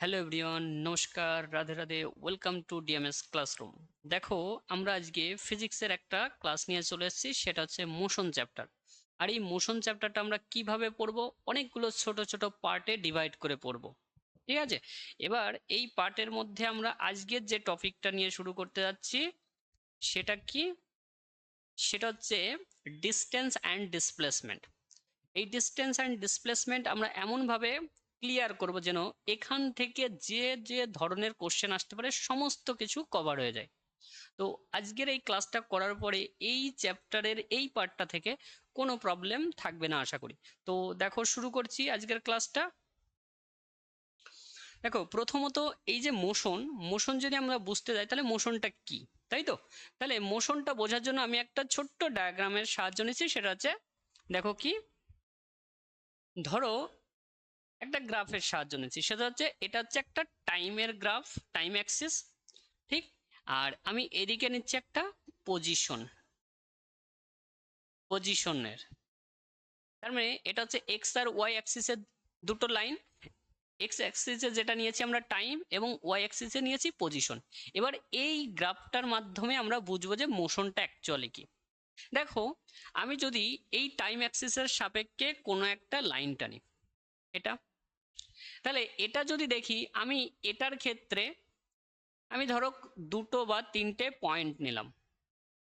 Hello everyone, নমস্কার, Radhe Radhe. Welcome to DMS classroom. দেখো, আমরা আজকে ফিজিক্সের একটা ক্লাস নিয়ে চলে এসেছি, সেটা হচ্ছে মোশন চ্যাপ্টার। আর এই মোশন চ্যাপ্টারটা আমরা কিভাবে পড়বো, অনেকগুলো ছোট ছোট পার্টে ডিভাইড করে পড়বো। ঠিক আছে, এবার এই পার্টের মধ্যে আমরা আজকের যে টপিকটা নিয়ে শুরু করতে যাচ্ছি সেটা কি, সেটা হচ্ছে ডিস্টেন্স অ্যান্ড ডিসপ্লেসমেন্ট। এই ডিস্টেন্স অ্যান্ড ডিসপ্লেসমেন্ট আমরা এমনভাবে ক্লিয়ার করব যেন এখান থেকে যে যে ধরনের কোশ্চেন আসতে পারে সমস্ত কিছু কভার হয়ে যায়। তো আজকের এই ক্লাসটা করার পরে এই চ্যাপ্টারের এই পার্টটা থেকে কোনো প্রবলেম থাকবে না আশা করি। তো দেখো, শুরু করছি আজকের ক্লাসটা। দেখো, প্রথমত এই যে মোশন, মোশন যদি আমরা বুঝতে যাই তাহলে মোশনটা কি, তাই তো? তাহলে মোশনটা বোঝার জন্য আমি একটা ছোট্ট ডায়াগ্রামের সাহায্য নিচ্ছি। সেটা হচ্ছে, দেখো কি, ধরো একটা গ্রাফের সাহায্য নিচ্ছি। সেটা হচ্ছে, এটা হচ্ছে একটা টাইমের গ্রাফ, টাইম অ্যাক্সিস, ঠিক। আর আমি এদিকে নিচ্ছি একটা পজিশনের। তার মানে এটা হচ্ছে এক্স আর ওয়াই অ্যাক্সিসের দুটো লাইন। এক্স অ্যাক্সিসে যেটা নিয়েছি আমরা টাইম, এবং ওয়াই অ্যাক্সিসে নিয়েছি পজিশন। এবার এই গ্রাফটার মাধ্যমে আমরা বুঝবো যে মোশনটা অ্যাকচুয়ালি কি। দেখো, আমি যদি এই টাইম অ্যাক্সিসের সাপেক্ষে কোনো একটা লাইন টানি, এটা, তাহলে এটা যদি দেখি, আমি এটার ক্ষেত্রে আমি ধরো দুটো বা তিনটে পয়েন্ট নিলাম,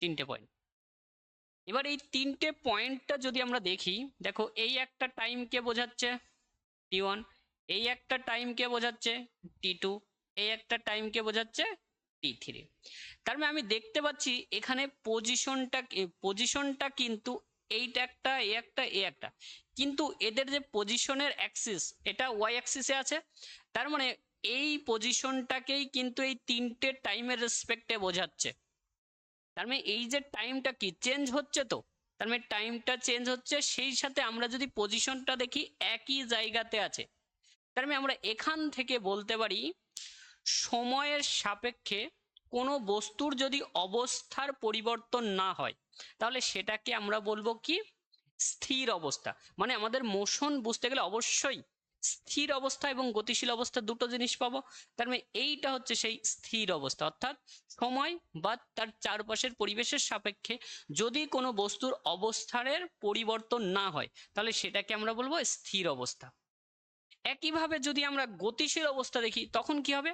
তিনটে পয়েন্ট। এবার এই তিনটে পয়েন্টটা যদি আমরা দেখি, দেখো এই একটা টাইমকে বোঝাচ্ছে T1, এই একটা টাইমকে বোঝাচ্ছে T2, এই একটা টাইমকে বোঝাচ্ছে T3। তার মানে আমি দেখতে পাচ্ছি এখানে পজিশনটা কিন্তু এইটা একটা, এ একটা, এ একটা, কিন্তু এদের যে পজিশনের অ্যাক্সিস, এটা ওয়াই অ্যাক্সিসে আছে। তার মানে এই পজিশনটাকেই কিন্তু এই তিনটে টাইমের রেসপেক্টে বোঝাচ্ছে। তার মানে এই যে টাইমটা কি চেঞ্জ হচ্ছে, তো তার মানে টাইমটা চেঞ্জ হচ্ছে, সেই সাথে আমরা যদি পজিশনটা দেখি একই জায়গাতে আছে। তার মানে আমরা এখান থেকে বলতে পারি সময়ের সাপেক্ষে কোনো বস্তুর যদি অবস্থার পরিবর্তন না হয়, তাহলে সেটাকে আমরা বলবো কি, স্থির অবস্থা। মানে আমাদের মোশন বুঝতে গেলে অবশ্যই স্থির অবস্থা এবং গতিশীল অবস্থা দুটো জিনিস পাবো। তার মানে এইটা হচ্ছে সেই স্থির অবস্থা, অর্থাৎ সময় বা তার চারপাশের পরিবেশের সাপেক্ষে যদি কোনো বস্তুর অবস্থানের পরিবর্তন না হয়, তাহলে সেটাকে আমরা বলবো স্থির অবস্থা। একইভাবে যদি আমরা গতিশীল অবস্থা দেখি, তখন কি হবে,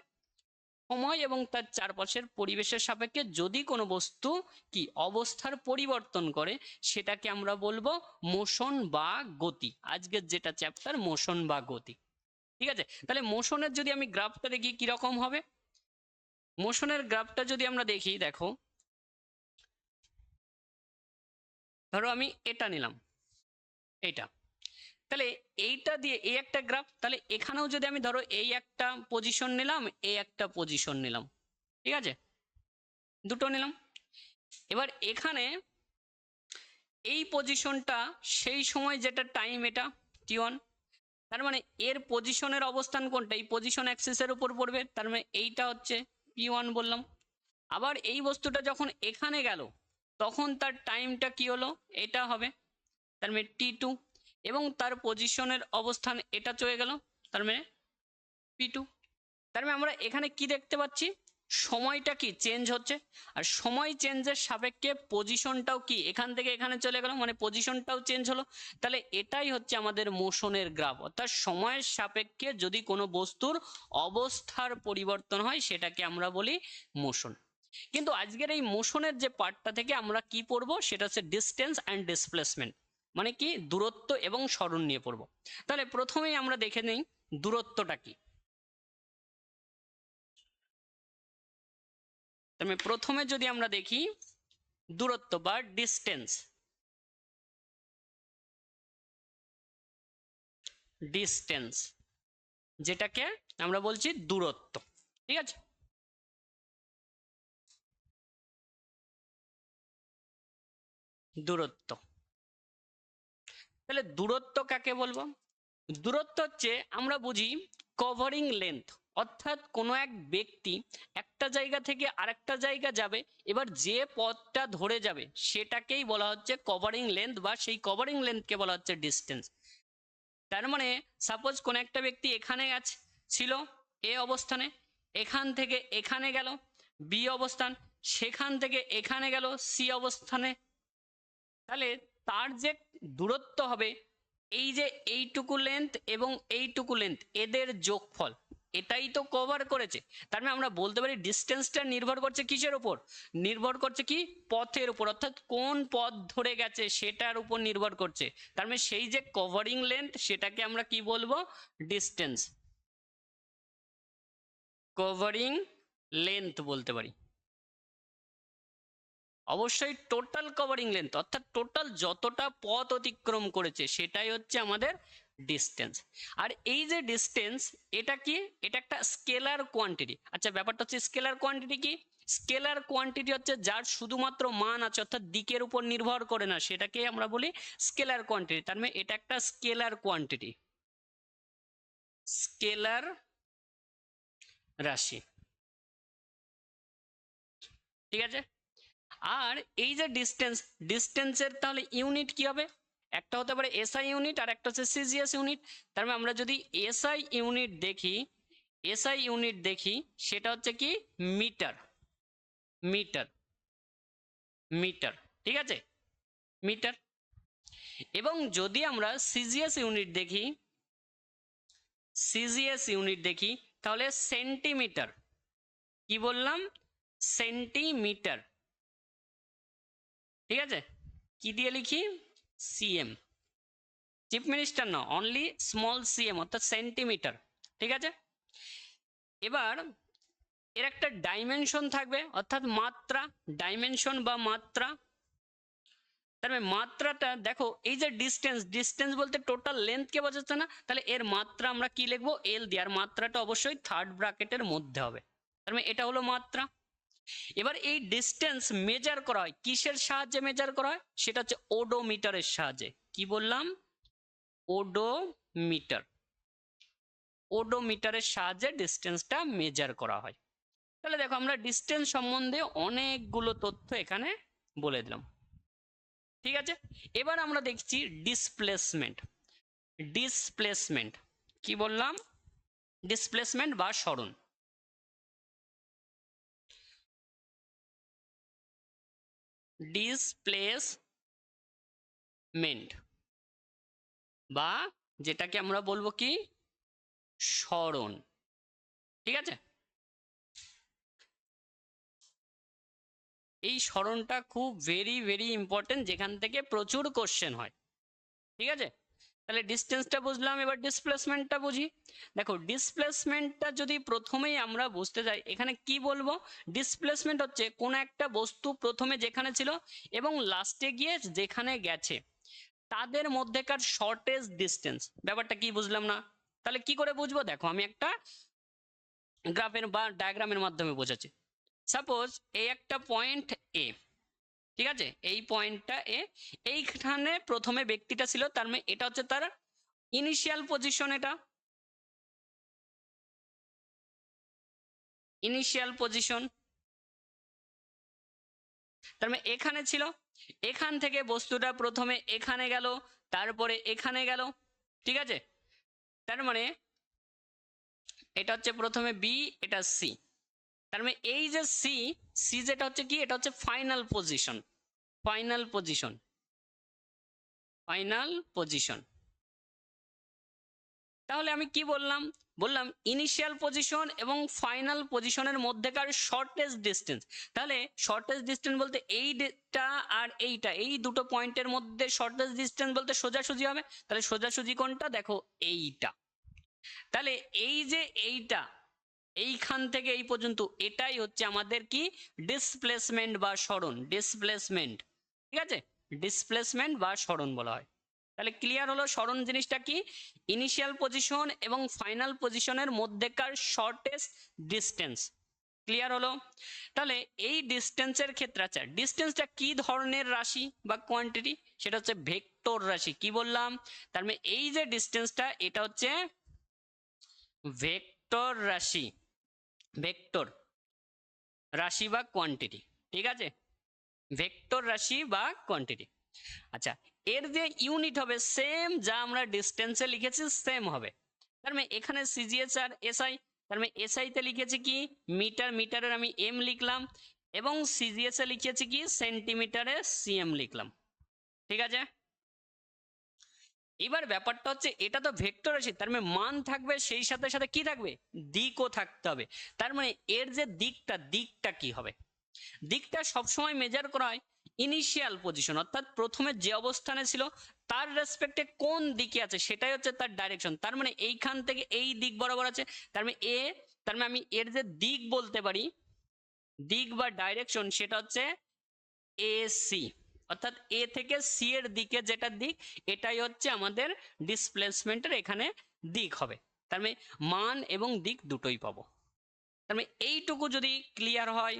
সময় এবং তার চারপাশের পরিবেশের সাপেক্ষে যদি কোনো বস্তু কি অবস্থার পরিবর্তন করে, সেটাকে আমরা বলবো মোশন বা গতি। আজকের যেটা চ্যাপ্টার, মোশন বা গতি। ঠিক আছে, তাহলে মোশনের যদি আমি গ্রাফটা দেখি কিরকম হবে, মোশনের গ্রাফটা যদি আমরা দেখি, দেখো ধরো আমি এটা নিলাম, এইটা, তাহলে এইটা দিয়ে এই একটা গ্রাফ, তাহলে এখানেও যদি আমি ধরো এই একটা পজিশন নিলাম, এই একটা পজিশন নিলাম, ঠিক আছে, দুটো নিলাম। এবার এখানে এই পজিশনটা সেই সময় যেটা টাইম, এটা T1। তার মানে এর পজিশনের অবস্থান কোনটা, এই পজিশন অ্যাক্সিসের উপর পড়বে, তার মানে এইটা হচ্ছে P1 বললাম। আবার এই বস্তুটা যখন এখানে গেল, তখন তার টাইমটা কি হলো, এটা হবে, তার মানে T2। এবং তার পজিশনের অবস্থান এটা চলে গেল, তার মানে P2। তার মানে আমরা এখানে কি দেখতে পাচ্ছি, সময়টা কি চেঞ্জ হচ্ছে, আর সময় চেঞ্জের সাপেক্ষে পজিশনটাও কি এখান থেকে এখানে চলে গেল, মানে পজিশনটাও চেঞ্জ হলো। তাহলে এটাই হচ্ছে আমাদের মোশনের গ্রাফ, অর্থাৎ সময়ের সাপেক্ষে যদি কোনো বস্তুর অবস্থার পরিবর্তন হয়, সেটাকে আমরা বলি মোশন। কিন্তু আজকের এই মোশনের যে পার্টটা থেকে আমরা কি পড়বো, সেটা হচ্ছে ডিস্টেন্স অ্যান্ড ডিসপ্লেসমেন্ট, মানে কি দূরত্ব এবং সরণ নিয়ে পড়বো। তাহলে প্রথমেই আমরা দেখে নেই দূরত্বটা কি। তাহলে প্রথমে যদি আমরা দেখি দূরত্ব বা ডিস্টেন্স, ডিস্টেন্স যেটাকে আমরা বলছি দূরত্ব, ঠিক আছে। দূরত্ব, তাহলে দূরত্ব কাকে বলবো, দূরত্ব হচ্ছে আমরা বুঝি কভারিং লেন্থ, অর্থাৎ কোনো এক ব্যক্তি একটা জায়গা থেকে আরেকটা জায়গা যাবে, এবার যে পথটা ধরে যাবে সেটাকেই বলা হচ্ছে কভারিং লেন্থ, বা সেই কভারিং লেন্থকে বলা হচ্ছে ডিস্টেন্স। তার মানে সাপোজ কোন একটা ব্যক্তি এখানে ছিল, এ অবস্থানে, এখান থেকে এখানে গেল বি অবস্থান, সেখান থেকে এখানে গেল সি অবস্থানে, তাহলে তার যে দূরত্ব হবে এই যে এইটুকু লেন্থ এবং এইটুকু লেন্থ এদের যোগফল, এটাই তো কভার করেছে। তার মানে আমরা বলতে পারি ডিস্টেন্সটা নির্ভর করছে কিসের উপর? নির্ভর করছে কি পথের উপর, অর্থাৎ কোন পথ ধরে গেছে সেটার উপর নির্ভর করছে। তার মানে সেই যে কভারিং লেন্থ সেটাকে আমরা কি বলবো? ডিস্টেন্স, কভারিং লেন্থ বলতে পারি। অবশ্যই টোটাল কভারিং লেন্থ, অর্থাৎ টোটাল যতটা পথ অতিক্রম করেছে সেটাই হচ্ছে আমাদের ডিস্টেন্স। আর এই যে ডিস্টেন্স, এটা কি? এটা একটা স্কেলার কোয়ান্টিটি। আচ্ছা, ব্যাপারটা হচ্ছে স্কেলার কোয়ান্টিটি কি? স্কেলার কোয়ান্টিটি হচ্ছে যার শুধুমাত্র মান আছে, অর্থাৎ দিকের উপর নির্ভর করে না, সেটাকে আমরা বলি স্কেলার কোয়ান্টিটি। তার মানে এটা একটা স্কেলার কোয়ান্টিটি, স্কেলার রাশি। ঠিক আছে? আর এই যে ডিস্টেন্স, ডিস্টেন্সের তাহলে ইউনিট কি হবে? একটা হতে পারে এসআই ইউনিট আর একটা হচ্ছে সিজিএস ইউনিট। তার মানে আমরা যদি এসআই ইউনিট দেখি, এসআই ইউনিট দেখি সেটা হচ্ছে কি মিটার, মিটার, মিটার। ঠিক আছে, মিটার। এবং যদি আমরা সিজিএস ইউনিট দেখি, সিজিএস ইউনিট দেখি তাহলে সেন্টিমিটার। কি বললাম? সেন্টিমিটার। ঠিক আছে, কি দিয়ে লিখি? সিএম, চিফ মিনিস্টার না, অনলি স্মল সিএম, অর্থাৎ সেন্টিমিটার। ঠিক আছে, এবার এর একটা ডাইমেনশন থাকবে, অর্থাৎ মাত্রা, ডাইমেনশন বা মাত্রা। তার মানে মাত্রাটা দেখো, এই যে ডিস্টেন্স, ডিস্টেন্স বলতে টোটাল লেন্থকে বোঝাচ্ছে না, তাহলে এর মাত্রা আমরা কি লিখবো? এল দিয়ে। আর মাত্রাটা অবশ্যই থার্ড ব্র্যাকেটের মধ্যে হবে। তার মানে এটা হলো মাত্রা। এবার এই ডিস্টেন্স মেজার করা হয় কিসের সাহায্যে? মেজার করা হয় সেটা হচ্ছে ওডোমিটারের সাহায্যে। কি বললাম? ওডোমিটার। ওডোমিটারের সাহায্যে ডিস্টেন্সটা মেজার করা হয়। তাহলে দেখো, আমরা ডিস্টেন্স সম্বন্ধে অনেকগুলো তথ্য এখানে বলে দিলাম। ঠিক আছে, এবার আমরা দেখছি ডিসপ্লেসমেন্ট। ডিসপ্লেসমেন্ট কি বললাম? ডিসপ্লেসমেন্ট বা সরণ। ডিসপ্লেসমেন্ট বা যেটাকে আমরা বলবো কি সরণ। ঠিক আছে, এই সরণটা খুব ভেরি ভেরি ইম্পর্টেন্ট, যেখান থেকে প্রচুর কোশ্চেন হয়। ঠিক আছে, তাহলে ডিস্টেন্সটা বুঝলাম, এবার ডিসপ্লেসমেন্টটা বুঝি। দেখো, ডিসপ্লেসমেন্টটা যদি প্রথমেই আমরা বুঝতে যাই, এখানে কি বলবো? ডিসপ্লেসমেন্ট হচ্ছে কোন একটা বস্তু প্রথমে যেখানে ছিল এবং লাস্টে গিয়ে যেখানে গেছে তাদের মধ্যেকার শর্টেজ ডিস্টেন্স। ব্যাপারটা কি বুঝলাম না? তাহলে কি করে বুঝবো? দেখো, আমি একটা গ্রাফের বা ডায়াগ্রামের মাধ্যমে বোঝাচ্ছি। সাপোজ এই একটা পয়েন্ট এ, ঠিক আছে, এই পয়েন্টটা এ, এইখানে প্রথমে ব্যক্তিটা ছিল, তার মানে এটা হচ্ছে তার ইনিশিয়াল পজিশন। এটা ইনিশিয়াল পজিশন, তার মানে এখানে ছিল, এখান থেকে বস্তুটা প্রথমে এখানে গেল, তারপরে এখানে গেল। ঠিক আছে, তার মানে এটা হচ্ছে প্রথমে বি, এটা সি। তার মানে এই যে সি, সি যেটা হচ্ছে কি, এটা হচ্ছে final position, final position, final position. তাহলে আমি কি বললাম? বললাম ইনিশিয়াল পজিশন এবং ফাইনাল পজিশনের মধ্যেকার শর্টেজ ডিস্টেন্স। তাহলে শর্টেজ ডিস্টেন্স বলতে এইটা আর এইটা, এই দুটো পয়েন্টের মধ্যে শর্টেজ ডিস্টেন্স বলতে সোজাসুজি হবে। তাহলে সোজাসুজি কোনটা? দেখো, এইটা। তাহলে এই যে এইটা, এইখান থেকে এই পর্যন্ত, এটাই হচ্ছে আমাদের কি ডিসপ্লেসমেন্ট বা সরণ। ডিসপ্লেসমেন্ট, ঠিক আছে, ডিসপ্লেসমেন্ট বা সরণ বলা হয়। তাহলে ক্লিয়ার হলো সরণ জিনিসটা কি? ইনিশিয়াল পজিশন এবং ফাইনাল পজিশনের মধ্যেকার শর্টেস্ট ডিস্টেন্স। ক্লিয়ার হলো? তাহলে এই ডিস্টেন্সের ক্ষেত্রে, আচ্ছা, ডিস্টেন্সটা কি ধরনের রাশি বা কোয়ান্টিটি? সেটা হচ্ছে ভেক্টর রাশি। কি বললাম? তার মানে এই যে ডিস্টেন্সটা, এটা হচ্ছে ভেক্টর রাশি, ভেক্টর রাশি বা কোয়ান্টিটি। ঠিক আছে, ভেক্টর রাশি বা কোয়ান্টিটি। আচ্ছা, এর যে ইউনিট হবে সেম, যা আমরা ডিস্টেন্সে লিখেছি সেম হবে। তার মানে এখানে সিজিএস আর এসআই, তার মানে এসআই তে লিখেছি কি মিটার, মিটারের আমি এম লিখলাম, এবং সিজিএস এ লিখেছি কি সেন্টিমিটারে সিএম লিখলাম। ঠিক আছে, এবার ব্যাপারটা হচ্ছে এটা তো ভেক্টর রাশি, তার মানে মান থাকবে, সেই সাথে সাথে কি থাকবে, দিকও থাকতে হবে। তার মানে এর যে দিকটা কি হবে, দিকটা সবসময় মেজার করা হয় ইনিশিয়াল পজিশন, অর্থাৎ প্রথমে যে অবস্থানে ছিল তার রেসপেক্টে কোন দিকে আছে সেটাই হচ্ছে তার ডাইরেকশন। তার মানে এইখান থেকে এই দিক বরাবর আছে, তার মানে তার মানে আমি এর যে দিক বলতে পারি, দিক বা ডাইরেকশন, সেটা হচ্ছে এসি, অর্থাৎ এ থেকে সি এর দিকে যেটা দিক, এটাই হচ্ছে আমাদের ডিসপ্লেসমেন্টের এখানে দিক হবে। তার মানে মান এবং দিক দুটোই পাবো। তার মানে এইটুকু যদি ক্লিয়ার হয়,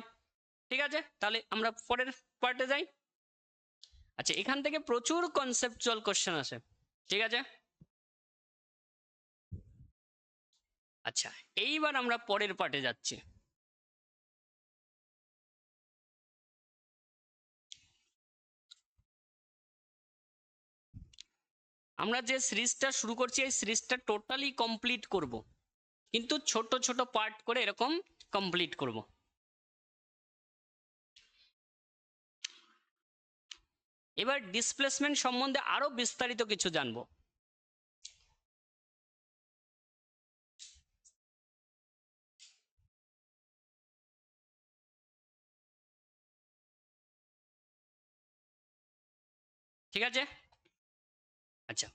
ঠিক আছে, তাহলে আমরা পরের পার্টে যাই। আচ্ছা, এখান থেকে প্রচুর কনসেপচুয়াল কোশ্চেন আসে, ঠিক আছে। আচ্ছা, এইবার আমরা পরের পার্টে যাচ্ছি। আমরা যে সিরিজটা শুরু করছি, এই সিরিজটা টোটালি কমপ্লিট করব, কিন্তু ছোট ছোট পার্ট করে এরকম কমপ্লিট করব। এবার ডিসপ্লেসমেন্ট সম্বন্ধে আরো বিস্তারিত কিছু জানবো। ঠিক আছে, আচ্ছা,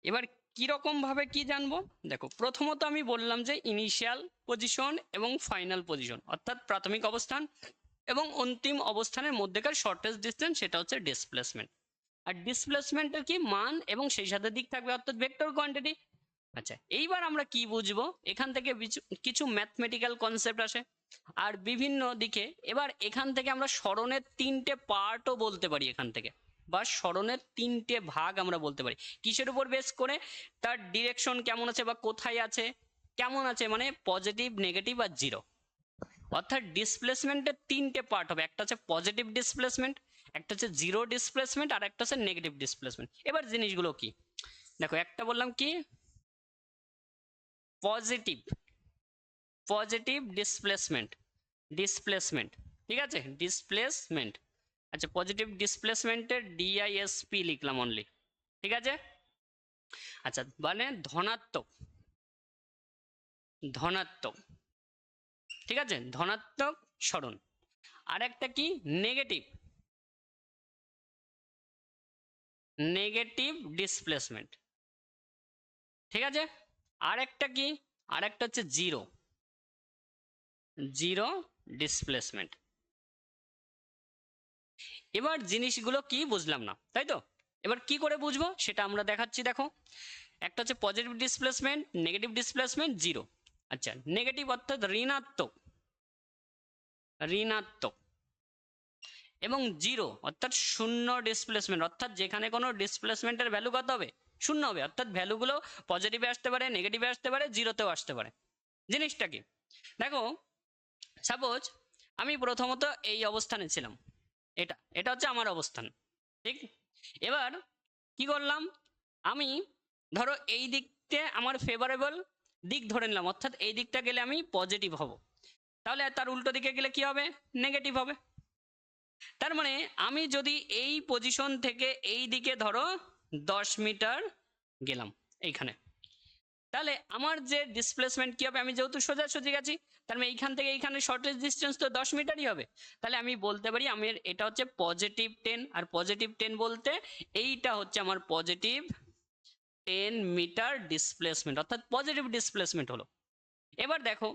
এবার কিরকম ভাবে কি জানবো, দেখো প্রথমত আমি বললাম যে ইনিশিয়াল পজিশন এবং ফাইনাল পজিশন, অর্থাৎ প্রাথমিক অবস্থান এবং অন্তিম অবস্থানের মধ্যেকার শর্টেস্ট ডিসটেন্স, সেটা হচ্ছে ডিসপ্লেসমেন্ট। আর ডিসপ্লেসমেন্টের কি মান এবং সেই সাথে দিক থাকবে, অর্থাৎ ভেক্টর কোয়ান্টিটি। আচ্ছা, এইবার আমরা কি বুঝবো, এখান থেকে কিছু ম্যাথমেটিক্যাল কনসেপ্ট আসে আর বিভিন্ন দিকে। এবার এখান থেকে আমরা সরণের তিনটে পার্টও বলতে পারি, এখান থেকে বা সরণের তিনটে ভাগ আমরা বলতে পারি। কিসের উপর বেস করে, তার ডিরেকশন কেমন আছে বা কোথায় আছে, কেমন আছে, মানে পজিটিভ, নেগেটিভ আর জিরো। অর্থাৎ ডিসপ্লেসমেন্টের তিনটে পার্ট হবে, একটা হচ্ছে পজিটিভ ডিসপ্লেসমেন্ট, একটা হচ্ছে জিরো ডিসপ্লেসমেন্ট, আর একটা হচ্ছে নেগেটিভ ডিসপ্লেসমেন্ট। এবার জিনিসগুলো কি, দেখো একটা বললাম কি পজিটিভ, পজিটিভ ডিসপ্লেসমেন্ট, ঠিক আছে, ডিসপ্লেসমেন্ট। আচ্ছা, পজিটিভ ডিসপ্লেসমেন্টের ডিআইএসপি লিখলাম অনলি, ঠিক আছে। আচ্ছা, মানে ধনাত্মক, ধনাত্মক, ঠিক আছে, ধনাত্মক সরণ। আর একটা কি নেগেটিভ, নেগেটিভ ডিসপ্লেসমেন্ট, ঠিক আছে। আর একটা কি, আর একটা হচ্ছে জিরো, জিরো ডিসপ্লেসমেন্ট। এবার জিনিসগুলো কি বুঝলাম না, তাই তো। এবার কি করে বুঝবো সেটা আমরা দেখাচ্ছি, দেখো একটা হচ্ছে positive displacement, negative displacement, zero. আচ্ছা, নেগেটিভ অর্থাৎ ঋণাত্মক, ঋণাত্মক, এবং জিরো অর্থাৎ শূন্য ডিসপ্লেসমেন্ট, অর্থাৎ যেখানে কোনো ডিসপ্লেসমেন্টের ভ্যালু কত হবে, শূন্য হবে, অর্থাৎ ভ্যালুগুলো পজিটিভে আসতে পারে, নেগেটিভে আসতে পারে, জিরোতেও আসতে পারে। জিনিসটা কি, দেখো সাপোজ আমি প্রথমত এই অবস্থানে ছিলাম, এটা এটা হচ্ছে আমার অবস্থান, ঠিক। এবার কি করলাম, আমি ধরো এই দিকতে আমার ফেভারেবল দিক ধরে নিলাম, অর্থাৎ এই দিকটা গেলে আমি পজিটিভ হব, তাহলে তার উল্টো দিকে গেলে কি হবে, নেগেটিভ হবে। তার মানে আমি যদি এই পজিশন থেকে এই দিকে ধরো 10 মিটার গেলাম এইখানে, তাহলে আমার যে ডিসপ্লেসমেন্ট কি হবে, আমি যেহেতু সোজাসুজি গেছি, তার মানে এইখান থেকে এইখানে শর্টেস্ট ডিস্টেন্স তো 10 মিটারই হবে। তাহলে আমি বলতে পারি আমি এটা হচ্ছে পজিটিভ 10, আর পজিটিভ 10 বলতে এইটা হচ্ছে আমার পজিটিভ 10 মিটার ডিসপ্লেসমেন্ট, অর্থাৎ পজিটিভ ডিসপ্লেসমেন্ট হলো। এবার দেখো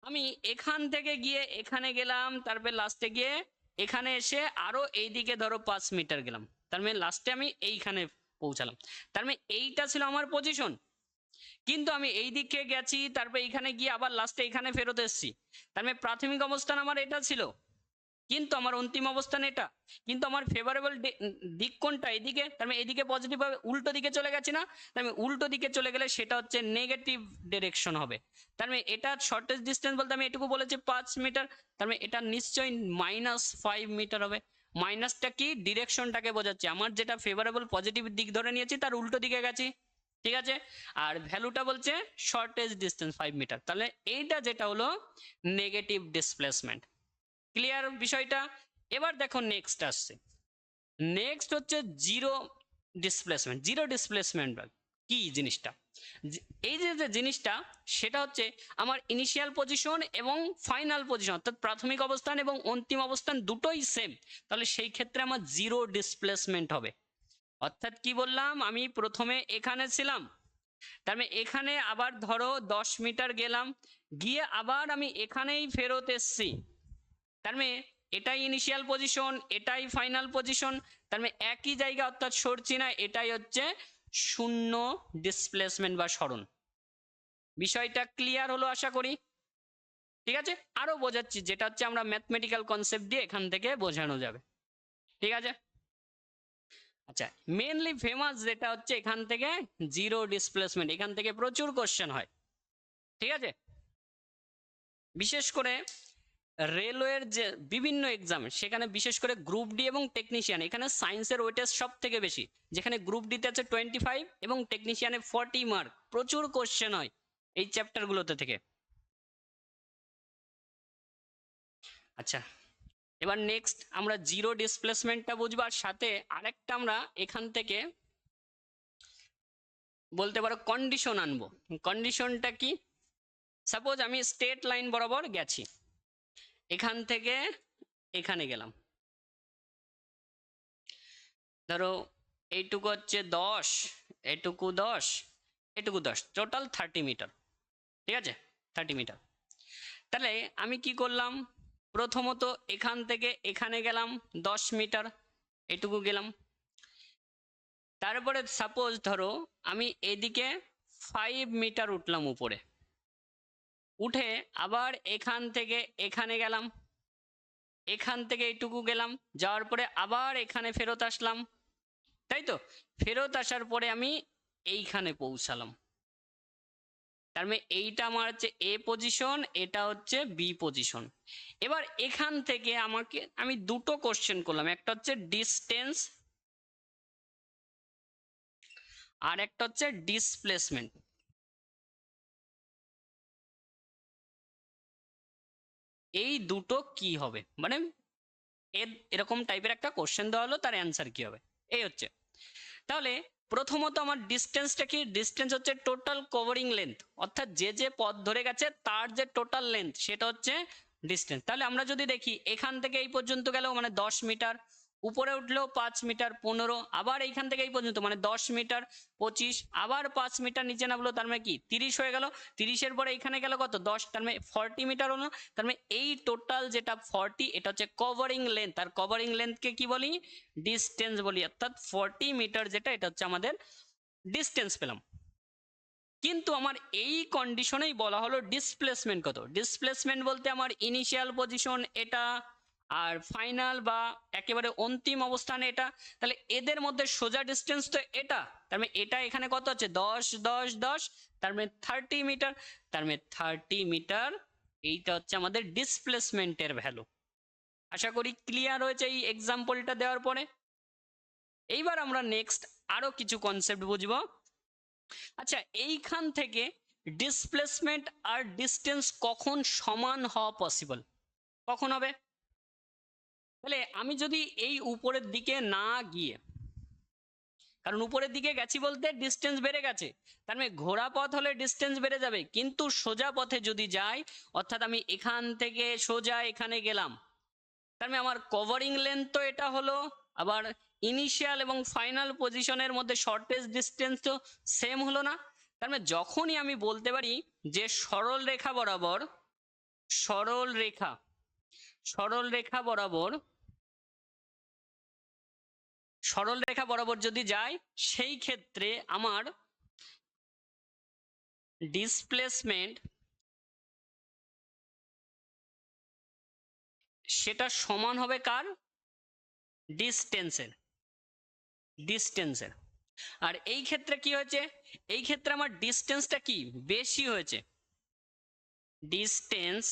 আমি এখান থেকে গিয়ে এখানে গেলাম, তারপর লাস্টে গিয়ে এখানে এসে আরো এইদিকে ধরো 5 মিটার গেলাম, তার মানে লাস্টে আমি এইখানে পৌঁছালাম। তার মানে এইটা ছিল আমার পজিশন, কিন্তু আমি এই দিকে গেছি, তারপর এইখানে গিয়ে আবার লাস্টে এখানে ফেরত এসেছি। তার মানে প্রাথমিক অবস্থান আমার এটা ছিল, কিন্তু আমার অন্তিম অবস্থান এটা, কিন্তু আমার ফেভারেবল দিক কোনটা, এদিকে, তার মানে এদিকে পজিটিভ ভাবে উল্টো দিকে চলে গেছি না, তার মানে উল্টো দিকে চলে গেলে সেটা হচ্ছে নেগেটিভ ডিরেকশন হবে। তার মানে এটা শর্টেস্ট ডিস্টেন্স বলতে আমি এটুকু বলেছি 5 মিটার, তার মানে এটা নিশ্চয়ই -5 মিটার হবে। মাইনাসটা কি, ডিরেকশনটাকে বোঝাচ্ছে, আমার যেটা ফেভারেবল পজিটিভ দিক ধরে নিয়েছি তার উল্টো দিকে গেছি, ঠিক আছে, আর ভ্যালুটা বলছে শর্টেজ ডিস্টেন্স 5 মিটার, তাহলে এইটা যেটা হলো নেগেটিভ ডিসপ্লেসমেন্ট। ক্লিয়ার বিষয়টা? এবার দেখো নেক্সট আসছে, নেক্সট হচ্ছে জিরো ডিসপ্লেসমেন্ট। জিরো ডিসপ্লেসমেন্ট কি জিনিসটা? এই যে যে জিনিসটা, সেটা হচ্ছে আমার ইনিশিয়াল পজিশন এবং ফাইনাল পজিশন, অর্থাৎ প্রাথমিক অবস্থান এবং অন্তিম অবস্থান দুটোই সেম, তাহলে সেই ক্ষেত্রে আমার জিরো ডিসপ্লেসমেন্ট হবে। অর্থাৎ কি বললাম, আমি প্রথমে এখানে ছিলাম, তার মানে এখানে আবার ধরো 10 মিটার গেলাম, গিয়ে আবার আমি এখানেই ফেরত এসছি, তার মানে এটাই ইনিশিয়াল পজিশন, এটাই ফাইনাল পজিশন, তার মানে একই জায়গা, অর্থাৎ সরছি না, এটাই হচ্ছে শূন্য ডিসপ্লেসমেন্ট বা সরণ। বিষয়টা ক্লিয়ার হলো আশা করি। ঠিক আছে, আরো বোঝাচ্ছি, যেটা হচ্ছে আমরা ম্যাথমেটিক্যাল কনসেপ্ট দিয়ে এখান থেকে বোঝানো যাবে। ঠিক আছে, আচ্ছা, মেনলি ফেমাস যেটা হচ্ছে এখান থেকে জিরো ডিসপ্লেসমেন্ট, এখান থেকে প্রচুর কোশ্চেন হয়। ঠিক আছে, বিশেষ করে রেলওয়ের যে বিভিন্ন এক্সাম, সেখানে বিশেষ করে গ্রুপ ডি এবং টেকনিশিয়ান, এখানে সায়েন্সের ওয়েটেজ সব থেকে বেশি, যেখানে গ্রুপ ডিতে আছে 25 এবং টেকনিশিয়ানে 40 মার্ক, প্রচুর কোশ্চেন হয় এই চ্যাপ্টারগুলোতে থেকে। আচ্ছা, এবার নেক্সট আমরা জিরো ডিসপ্লেসমেন্টটা বুঝবো, আর সাথে আরেকটা আমরা এখান থেকে বলতে পারো কন্ডিশন আনবো। কন্ডিশনটা কি? সাপোজ আমি স্ট্রেট লাইন বরাবর গেছি, এখান থেকে এখানে গেলাম, ধরো এইটুকু হচ্ছে 10, এটুকু 10, এটুকু 10, টোটাল 30 মিটার। ঠিক আছে, 30 মিটার। তাহলে আমি কি করলাম, প্রথমত এখান থেকে এখানে গেলাম 10 মিটার, এটুকু গেলাম। তারপরে সাপোজ ধরো আমি এদিকে 5 মিটার উঠলাম উপরে, উঠে আবার এখান থেকে এখানে গেলাম, এখান থেকে এইটুকু গেলাম, যাওয়ার পরে আবার এখানে ফেরত আসলাম, তাই তো? ফেরত আসার পরে আমি এইখানে পৌঁছালাম, তার মানে এইটা আমার হচ্ছে এ পজিশন, এটা হচ্ছে বি পজিশন। এবার এখান থেকে আমি দুটো কোশ্চেন করলাম, একটা হচ্ছে ডিসটেন্স আর একটা হচ্ছে ডিসপ্লেসমেন্ট। এই দুটো কি হবে, মানে এরকম টাইপের একটা কোশ্চেন দেওয়া হলো, তার অ্যান্সার কি হবে, এই হচ্ছে। তাহলে প্রথমত আমার ডিসটেন্সটা কি? ডিসটেন্স হচ্ছে টোটাল কভারিং লেন্থ, অর্থাৎ যে যে পথ ধরে গেছে তার যে টোটাল লেন্থ, সেটা হচ্ছে ডিসটেন্স। তাহলে আমরা যদি দেখি এখান থেকে এই পর্যন্ত গেল মানে 10 মিটার, উপরে উঠলেও 5 মিটার 15, আবার এইখান থেকে এই পর্যন্ত মানে 10 মিটার 25, আবার 5 মিটার নিচে নামলো, তার মানে কি 30 হয়ে গেল। 30-এর পরে এখানে গেল কত, 10, তার মানে 40 মিটার হলো। তার মানে এই টোটাল যেটা 40, এটা হচ্ছে কভারিং লেন্থ, আর কভারিং লেন্থকে কি বলি? ডিসটেন্স বলি। অর্থাৎ 40 মিটার যেটা, এটা হচ্ছে আমাদের ডিসটেন্স পেলাম। কিন্তু আমার এই কন্ডিশনেই বলা হলো ডিসপ্লেসমেন্ট কত। ডিসপ্লেসমেন্ট বলতে আমার ইনিশিয়াল পজিশন এটা, আর ফাইনাল বা একেবারে অন্তিম অবস্থানে এটা, তাহলে এদের মধ্যে সোজা ডিস্টেন্স তো এটা, তার মানে এটা এখানে কত আছে, 10 10 10, তার মানে 30 মিটার, তার মানে 30 মিটার, এইটা হচ্ছে আমাদের ডিসপ্লেসমেন্টের ভ্যালু। আশা করি ক্লিয়ার হয়েছে এই এক্সাম্পলটা দেওয়ার পরে। এইবার আমরা নেক্সট আরো কিছু কনসেপ্ট বুঝবো। আচ্ছা, এইখান থেকে ডিসপ্লেসমেন্ট আর ডিসটেন্স কখন সমান হওয়া পসিবল, কখন হবে? তাহলে আমি যদি এই উপরের দিকে না গিয়ে, কারণ উপরের দিকে গেছি বলতে ডিসটেন্স বেড়ে গেছে, তার মানে ঘোড়া পথ হলে ডিসটেন্স বেড়ে যাবে, কিন্তু সোজা পথে যদি যাই, অর্থাৎ আমি এখান থেকে সোজা এখানে গেলাম, তার মানে আমার কভারিং লেন্থ তো এটা হলো, আবার ইনিশিয়াল এবং ফাইনাল পজিশনের মধ্যে শর্টেজ ডিসটেন্স তো সেম হলো না। তার মানে যখনই আমি বলতে পারি যে সরল রেখা বরাবর, সরল রেখা, সরল রেখা বরাবর, সরল রেখা বরাবর যদি যাই, সেই ক্ষেত্রে আমার ডিসপ্লেসমেন্ট সেটা সমান হবে কার? ডিসটেন্সের, ডিসটেন্সের। আর এই ক্ষেত্রে কি হয়েছে, এই ক্ষেত্রে আমার ডিসটেন্সটা কি বেশি হয়েছে, ডিসটেন্স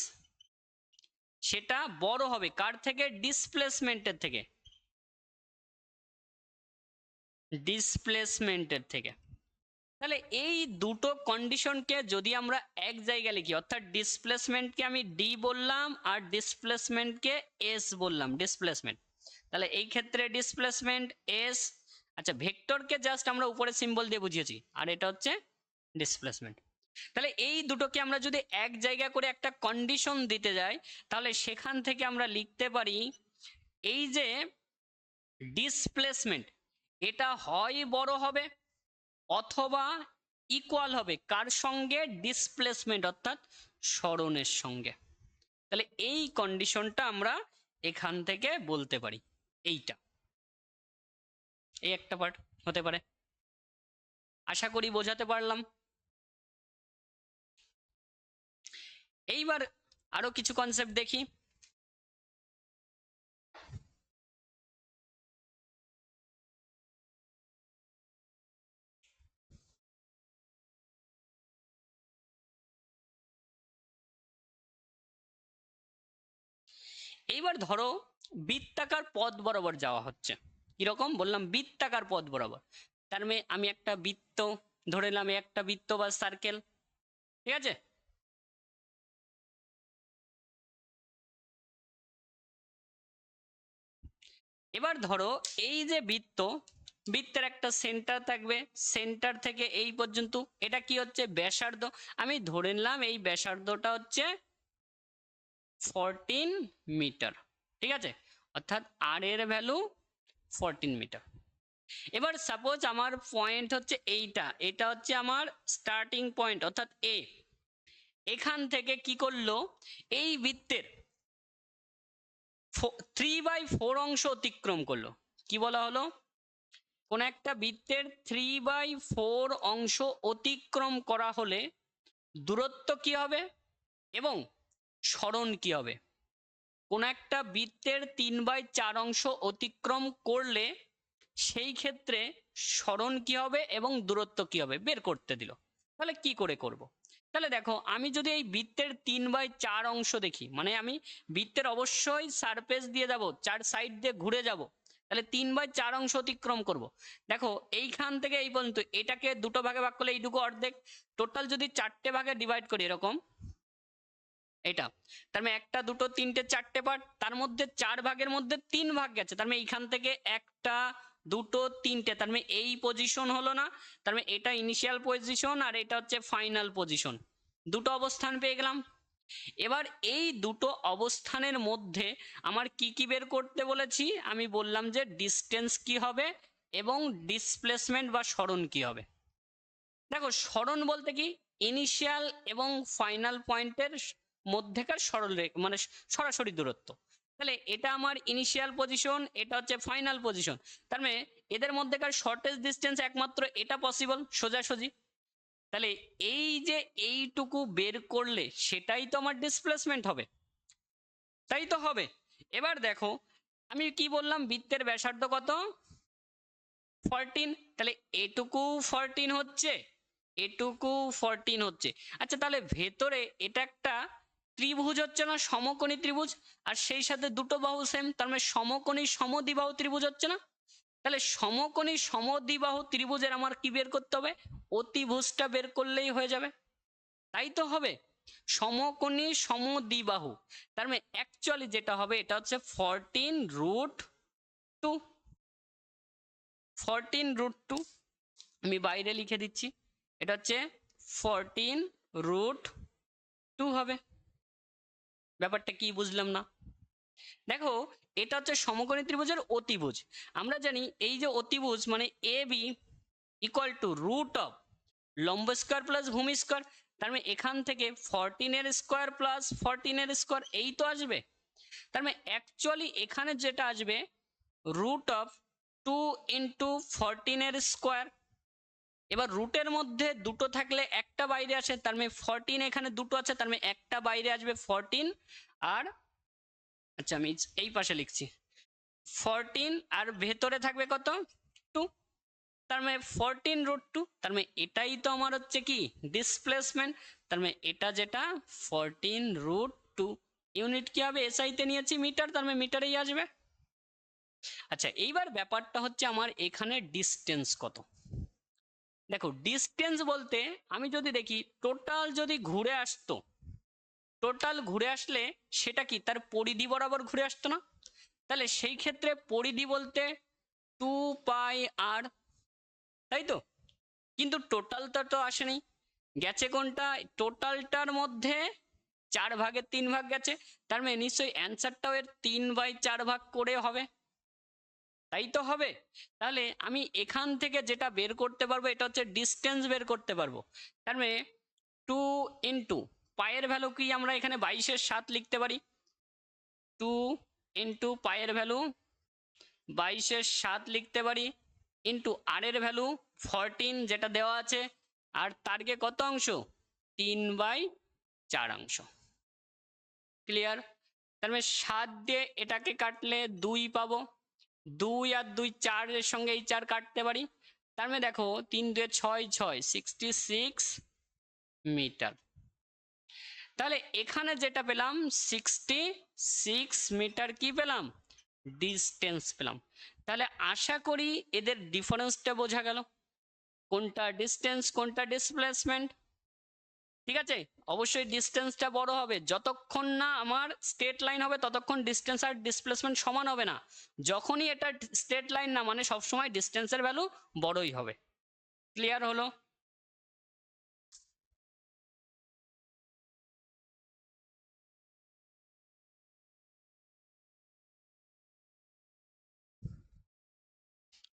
সেটা বড় হবে কার থেকে? ডিসপ্লেসমেন্টের থেকে, ডিসপ্লেসমেন্টের থেকে। তাহলে এই দুটো কন্ডিশনকে যদি আমরা এক জায়গায় লিখি, অর্থাৎ ডিসপ্লেসমেন্টকে আমি ডি বললাম আর ডিসপ্লেসমেন্টকে এস বললাম, ডিসপ্লেসমেন্ট। তাহলে এই ক্ষেত্রে ডিসপ্লেসমেন্ট এস, আচ্ছা ভেক্টরকে জাস্ট আমরা উপরে সিম্বল দিয়ে বুঝিয়েছি, আর এটা হচ্ছে ডিসপ্লেসমেন্ট। তাহলে এই দুটোকে আমরা যদি এক জায়গা করে একটা কন্ডিশন দিতে যাই, তাহলে সেখান থেকে আমরা লিখতে পারি এই যে ডিসপ্লেসমেন্ট এটা হয় বড় হবে অথবা ইকুয়াল হবে কার সঙ্গে, ডিসপ্লেসমেন্ট অর্থাৎ সরণের সঙ্গে। তাহলে এই কন্ডিশনটা আমরা এখান থেকে বলতে পারি। এইটা এই একটা পার্ট হতে পারে, আশা করি বোঝাতে পারলাম। এইবার আরো কিছু কনসেপ্ট দেখি। এইবার ধরো বৃত্তাকার পথ বরাবর যাওয়া হচ্ছে। কিরকম বললাম, বৃত্তাকার পথ বরাবর। তার মানে আমি একটা বৃত্ত ধরে নিলাম, একটা বৃত্ত বা সার্কেল, ঠিক আছে। এবার ধরো এই যে বৃত্ত, বৃত্তের একটা সেন্টার থাকবে, সেন্টার থেকে এই পর্যন্ত এটা কি হচ্ছে, ব্যাসার্ধ। আমি ধরে নিলাম এই ব্যাসার্ধটা হচ্ছে 14 মিটার, ঠিক আছে, অর্থাৎ আর এর ভ্যালু 14 মিটার। এবার সাপোজ আমার পয়েন্ট হচ্ছে এইটা, এটা হচ্ছে আমার স্টার্টিং পয়েন্ট অর্থাৎ এ। এখান থেকে কি করলো, এই বৃত্তের 3/4 অংশ অতিক্রম করলো। কি বলা হলো, কোন একটা বৃত্তের 3/4 অংশ অতিক্রম করা হলে দূরত্ব কি হবে এবং সরণ কি হবে। কোন একটা বৃত্তের 3/4 অংশ অতিক্রম করলে সেই ক্ষেত্রে সরণ কি হবে এবং দূরত্ব কি হবে বের করতে দিল। তাহলে কি করে করব, তাহলে দেখো আমি যদি এই বৃত্তের 3/4 অংশ দেখি, মানে আমি বৃত্তের অবশ্যই সারফেস দিয়ে যাব, চার সাইড দিয়ে ঘুরে যাব, তাহলে 3/4 অংশ অতিক্রম করব। দেখো এইখান থেকে এই পর্যন্ত, এটাকে দুটো ভাগে ভাগ করলে এইটুকু অর্ধেক, টোটাল যদি চারটে ভাগে ডিভাইড করি এরকম, এটা তার মানে একটা দুটো তিনটে চারটে পার্ট, তার মধ্যে 4 ভাগের মধ্যে 3 ভাগ গেছে, তার মানে এইখান থেকে একটা দুটো তিনটে, তার মানে এই পজিশন হলো না, তার মানে এটা ইনিশিয়াল পজিশন আর এটা হচ্ছে ফাইনাল পজিশন, দুটো অবস্থান পেয়ে গেলাম। এবার এই দুটো অবস্থানের মধ্যে আমার কি কি বের করতে বলেছি, আমি বললাম যে ডিস্টেন্স কি হবে এবং ডিসপ্লেসমেন্ট বা সরণ কি হবে। দেখো সরণ বলতে কি, ইনিশিয়াল এবং ফাইনাল পয়েন্টের মধ্যেকার সরল মানে সরাসরি দূরত্ব। তাহলে এটা আমার ইনিশিয়াল পজিশন, এটা হচ্ছে ফাইনাল পজিশন, তার মানে এদের মধ্যেকার শর্টেস্ট ডিস্টেন্স একমাত্র এটা পসিবল সোজাসুজি। তাহলে এই যে এইটুকু বের করলে সেটাই তো আমার ডিসপ্লেসমেন্ট হবে, তাই তো হবে। এবার দেখো আমি কি বললাম, বৃত্তের ব্যাসার্ধ কত, 14, তাহলে এটুকু 14 হচ্ছে, এটুকু 14 হচ্ছে। আচ্ছা তাহলে ভেতরে এটা একটা ত্রিভুজ হচ্ছে না, সমকোণী ত্রিভুজ, আর সেই সাথে দুটো বাহু সেম, তার মানে সমকোণী সমদ্বিবাহু ত্রিভুজ হচ্ছে না। তাহলে সমকোণী সমদ্বিবাহু ত্রিভুজের আমার কি বের করতে হবে, অতিভুজটা বের করলেই হয়ে যাবে, তাই তো হবে। সমকোণী সমদ্বিবাহু, তার মানে অ্যাকচুয়ালি যেটা হবে এটা হচ্ছে 14√2, 14√2, আমি বাইরে লিখে দিচ্ছি, এটা হচ্ছে 14√2 হবে। ব্যাপারটা কি বুঝলাম না, দেখো এটা হচ্ছে সমকোণী ত্রিভুজের অতিভুজ। আমরা জানি এই যে অতিভুজ মানে A B equal to root of লম্ব স্কোয়ার প্লাস ভূমি স্কোয়ার, তার মানে এখান থেকে 14 এর স্কোয়ার প্লাস 14 এর স্কোয়ার এই তো আসবে। তার মানে অ্যাকচুয়ালি এখানে যেটা আসবে রুট অফ 2 ইন্টু 14 এর স্কোয়ার। এবার রুটের মধ্যে দুটো থাকলে একটা বাইরে আসে, তার মানে 14 এখানে দুটো আছে, তার মানে একটা বাইরে আসবে 14, আর আচ্ছা আমি এই পাশে লিখছি 14 আর ভেতরে থাকবে কত 2, তার মানে 14√2, তার মানে এটাই তো আমার হচ্ছে কি ডিসপ্লেসমেন্ট। তার মানে এটা যেটা 14√2, ইউনিট কি হবে, এসআই তে নিয়েছি মিটার, তার মানে মিটারেই আসবে। আচ্ছা এইবার ব্যাপারটা হচ্ছে আমার এখানে ডিস্টেন্স কত, দেখো ডিস্টেন্স বলতে আমি যদি দেখি টোটাল যদি ঘুরে আসতো, টোটাল ঘুরে আসলে সেটা কি তার পরিধি বরাবর ঘুরে আসতো না? তাহলে সেই ক্ষেত্রে পরিধি বলতে 2 পাই আর, তাই তো? কিন্তু টোটালটা তো আসেনি, গেছে কোনটা? টোটালটার মধ্যে 4 ভাগের 3 ভাগ গেছে, তার মানে নিশ্চয়ই অ্যান্সারটাও এর 3/4 ভাগ করে হবে, তাই তো হবে? তাহলে আমি এখান থেকে যেটা বের করতে পারবো এটা হচ্ছে ডিস্টেন্স বের করতে পারবো। তার মানে 2 পায়ের ভ্যালু কি আমরা এখানে 22/7 লিখতে পারি। 2 পায়ের ভ্যালু 22/7 লিখতে পারি, ইন্টু আর এর ভ্যালু 14 যেটা দেওয়া আছে, আর তারকে কত অংশ? 3/4 অংশ। ক্লিয়ার? তার মানে 7 দিয়ে এটাকে কাটলে 2 পাবো, 2 আর 2 4 এর সঙ্গে এই 4 কাটতে পারি, তার মানে দেখো 3 2 6 6 66 মিটার। তাহলে এখানে যেটা পেলাম 66 মিটার কি পেলাম? ডিস্টেন্স পেলাম। তাহলে আশা করি এদের ডিফারেন্সটা বোঝা গেল, কোনটা ডিস্টেন্স কোনটা ডিসপ্লেসমেন্ট। ঠিক আছে, অবশ্যই ডিস্টেন্সটা বড় হবে, যতক্ষণ না আমার স্ট্রেট লাইন হবে ততক্ষণ ডিস্টেন্স আর ডিসপ্লেসমেন্ট সমান হবে না। যখনই এটা স্ট্রেট লাইন না মানে সবসময় ডিস্টেন্সের ভ্যালু বড়ই হবে। ক্লিয়ার হলো?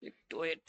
একটু ওয়েট।